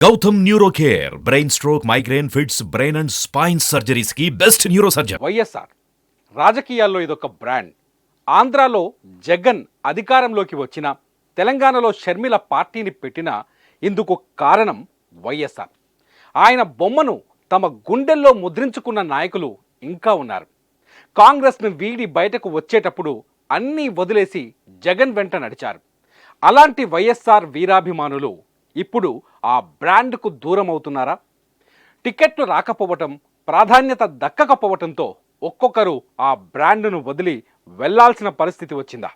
Gautam neuro care brain stroke migraine fits brain and spine surgeries కి best neuro surgeon. YSR రాజకీయాల్లో ఇదొక brand. ఆంధ్రాలో జగన్ అధికారంలోకి వచ్చిన, తెలంగాణలో షర్మిల పార్టీని పెట్టిన ఇందుకు కారణం వైఎస్ఆర్. ఆయన బొమ్మను తమ గుండెల్లో ముద్రించుకున్న నాయకులు ఇంకా ఉన్నారు. కాంగ్రెస్ను వీడి బయటకు వచ్చేటప్పుడు అన్నీ వదిలేసి జగన్ వెంట నడిచారు. అలాంటి వైఎస్ఆర్ వీరాభిమానులు ఇప్పుడు ఆ బ్రాండ్కు దూరం అవుతున్నారా? టికెట్లు రాకపోవటం, ప్రాధాన్యత దక్కకపోవటంతో ఒక్కొక్కరు ఆ బ్రాండ్ను వదిలి వెళ్లాల్సిన పరిస్థితి వచ్చిందా?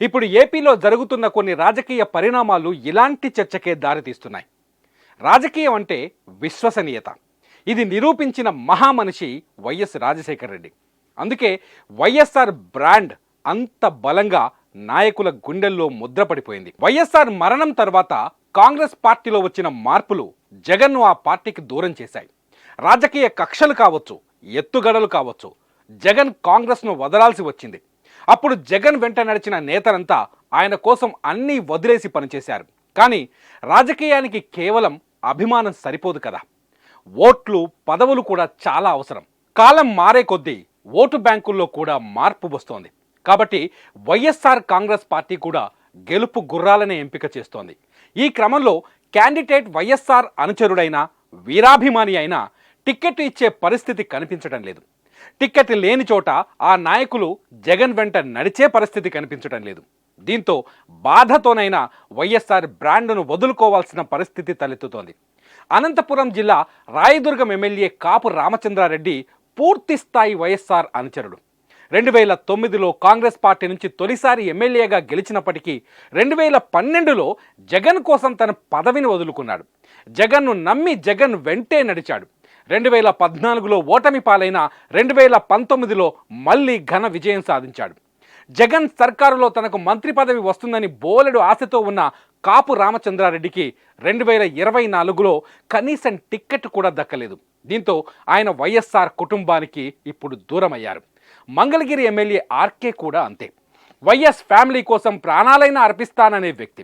ఇప్పుడు ఏపీలో జరుగుతున్న కొన్ని రాజకీయ పరిణామాలు ఇలాంటి చర్చకే దారితీస్తున్నాయి. రాజకీయం అంటే విశ్వసనీయత. ఇది నిరూపించిన మహామనిషి వైఎస్ రాజశేఖర రెడ్డి. అందుకే వైఎస్ఆర్ బ్రాండ్ అంత బలంగా నాయకుల గుండెల్లో ముద్రపడిపోయింది. వైఎస్ఆర్ మరణం తర్వాత కాంగ్రెస్ పార్టీలో వచ్చిన మార్పులు జగన్ను ఆ పార్టీకి దూరం చేశాయి. రాజకీయ కక్షలు కావచ్చు, ఎత్తుగడలు కావచ్చు, జగన్ కాంగ్రెస్ను వదలాల్సి వచ్చింది. అప్పుడు జగన్ వెంట నడిచిన నేతలంతా ఆయన కోసం అన్నీ వదిలేసి పనిచేశారు. కానీ రాజకీయానికి కేవలం అభిమానం సరిపోదు కదా, ఓట్లు, పదవులు కూడా చాలా అవసరం. కాలం మారే కొద్దీ ఓటు బ్యాంకుల్లో కూడా మార్పు వస్తోంది. కాబట్టి వైఎస్ఆర్ కాంగ్రెస్ పార్టీ కూడా గెలుపు గుర్రాలనే ఎంపిక చేస్తోంది. ఈ క్రమంలో క్యాండిడేట్ వైఎస్ఆర్ అనుచరుడైన, వీరాభిమాని అయినా టిక్కెట్ ఇచ్చే పరిస్థితి కనిపించడం లేదు. టిక్కెట్ లేని చోట ఆ నాయకులు జగన్ వెంట నడిచే పరిస్థితి కనిపించడం లేదు. దీంతో బాధతోనైనా వైఎస్ఆర్ బ్రాండ్ను వదులుకోవాల్సిన పరిస్థితి తలెత్తుతోంది. అనంతపురం జిల్లా రాయదుర్గం ఎమ్మెల్యే కాపు రామచంద్రారెడ్డి పూర్తి స్థాయి వైఎస్ఆర్ అనుచరుడు. 2009లో కాంగ్రెస్ పార్టీ నుంచి తొలిసారి ఎమ్మెల్యేగా గెలిచినప్పటికీ 2012లో జగన్ కోసం తన పదవిని వదులుకున్నాడు. జగన్ను నమ్మి జగన్ వెంటే నడిచాడు. 2014లో ఓటమి పాలైన 2019లో మళ్ళీ ఘన విజయం సాధించాడు. జగన్ సర్కారులో తనకు మంత్రి పదవి వస్తుందని బోలెడు ఆశతో ఉన్న కాపు రామచంద్రారెడ్డికి 2024లో కనీసం టిక్కెట్ కూడా దక్కలేదు. దీంతో ఆయన వైఎస్ఆర్ కుటుంబానికి ఇప్పుడు దూరమయ్యారు. మంగళగిరి ఎమ్మెల్యే ఆర్కే కూడా అంతే. వైఎస్ ఫ్యామిలీ కోసం ప్రాణాలైనా అర్పిస్తాననే వ్యక్తి.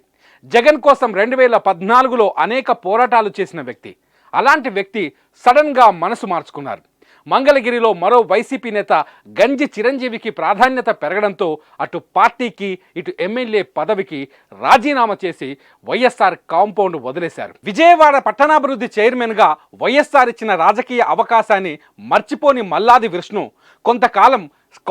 జగన్ కోసం 2014లో అనేక పోరాటాలు చేసిన వ్యక్తి. అలాంటి వ్యక్తి సడన్గా మనసు మార్చుకున్నారు. మంగళగిరిలో మరో వైసీపీ నేత గంజి చిరంజీవికి ప్రాధాన్యత పెరగడంతో అటు పార్టీకి, ఇటు ఎమ్మెల్యే పదవికి రాజీనామా చేసి వైఎస్ఆర్ కాంపౌండ్ వదిలేశారు. విజయవాడ పట్టణాభివృద్ధి చైర్మన్గా వైఎస్ఆర్ ఇచ్చిన రాజకీయ అవకాశాన్ని మర్చిపోని మల్లాది విష్ణు కొంతకాలం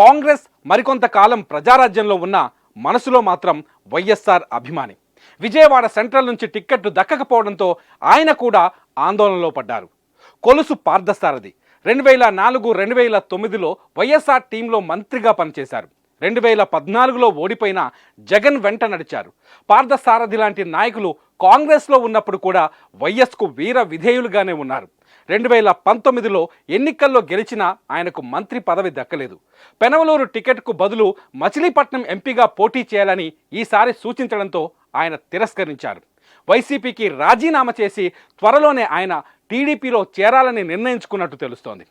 కాంగ్రెస్, మరికొంతకాలం ప్రజారాజ్యంలో ఉన్న మనసులో మాత్రం వైఎస్ఆర్ అభిమాని. విజయవాడ సెంట్రల్ నుంచి టిక్కెట్టు దక్కకపోవడంతో ఆయన కూడా ఆందోళనలో పడ్డారు. కొలుసు పార్థసారథి 2004-2009లో వైఎస్ఆర్ టీంలో మంత్రిగా పనిచేశారు. 2014లో ఓడిపోయిన జగన్ వెంట నడిచారు. పార్థసారథి లాంటి నాయకులు కాంగ్రెస్లో ఉన్నప్పుడు కూడా వైఎస్కు వీర విధేయులుగానే ఉన్నారు. 2019లో ఎన్నికల్లో గెలిచినా ఆయనకు మంత్రి పదవి దక్కలేదు. పెనమలూరు టికెట్కు బదులు మచిలీపట్నం ఎంపీగా పోటీ చేయాలని ఈసారి సూచించడంతో ఆయన తిరస్కరించారు. వైసీపీకి రాజీనామా చేసి త్వరలోనే ఆయన టీడీపీలో చేరాలని నిర్ణయించుకున్నట్టు తెలుస్తోంది.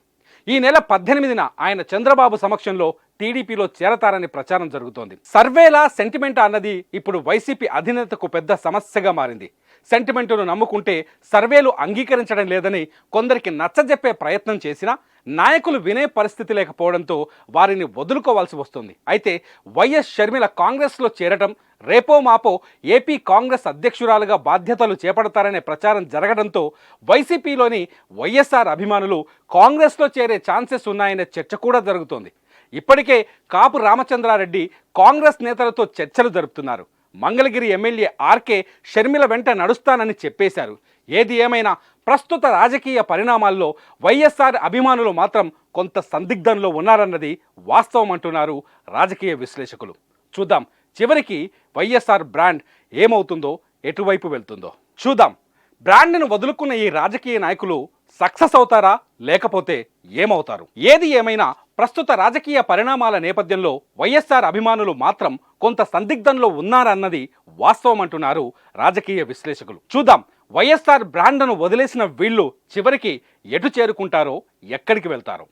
ఈ నెల 18న ఆయన చంద్రబాబు సమక్షంలో టీడీపీలో చేరతారని ప్రచారం జరుగుతోంది. సర్వేలా సెంటిమెంట్ అన్నది ఇప్పుడు వైసీపీ అధినేతకు పెద్ద సమస్యగా మారింది. సెంటిమెంటును నమ్ముకుంటే సర్వేలు అంగీకరించడం లేదని కొందరికి నచ్చజెప్పే ప్రయత్నం చేసినా నాయకులు వినే పరిస్థితి లేకపోవడంతో వారిని వదులుకోవాల్సి వస్తుంది. అయితే వైఎస్ షర్మిల కాంగ్రెస్లో చేరటం, రేపో మాపో ఏపీ కాంగ్రెస్ అధ్యక్షురాలుగా బాధ్యతలు చేపడతారనే ప్రచారం జరగడంతో వైసీపీలోని వైఎస్ఆర్ అభిమానులు కాంగ్రెస్లో చేరే ఛాన్సెస్ ఉన్నాయనే చర్చ కూడా జరుగుతోంది. ఇప్పటికే కాపు రామచంద్రారెడ్డి కాంగ్రెస్ నేతలతో చర్చలు జరుపుతున్నారు. మంగళగిరి ఎమ్మెల్యే ఆర్కే షర్మిల వెంట నడుస్తానని చెప్పేశారు. ఏది ఏమైనా ప్రస్తుత రాజకీయ పరిణామాల్లో వైఎస్ఆర్ అభిమానులు మాత్రం కొంత సందిగ్ధంలో ఉన్నారన్నది వాస్తవం అంటున్నారు రాజకీయ విశ్లేషకులు. చూద్దాం చివరికి వైఎస్ఆర్ బ్రాండ్ ఏమవుతుందో, ఎటువైపు వెళ్తుందో చూద్దాం. బ్రాండ్ను వదులుకున్న ఈ రాజకీయ నాయకులు సక్సెస్ అవుతారా, లేకపోతే ఏమవుతారు? ఏది ఏమైనా ప్రస్తుత రాజకీయ పరిణామాల నేపథ్యంలో వైఎస్ఆర్ అభిమానులు మాత్రం కొంత సందిగ్ధంలో ఉన్నారన్నది వాస్తవం అంటున్నారు రాజకీయ విశ్లేషకులు. చూద్దాం వైఎస్ఆర్ బ్రాండ్ను వదిలేసిన వీళ్ళు చివరికి ఎటు చేరుకుంటారో, ఎక్కడికి వెళ్తారో.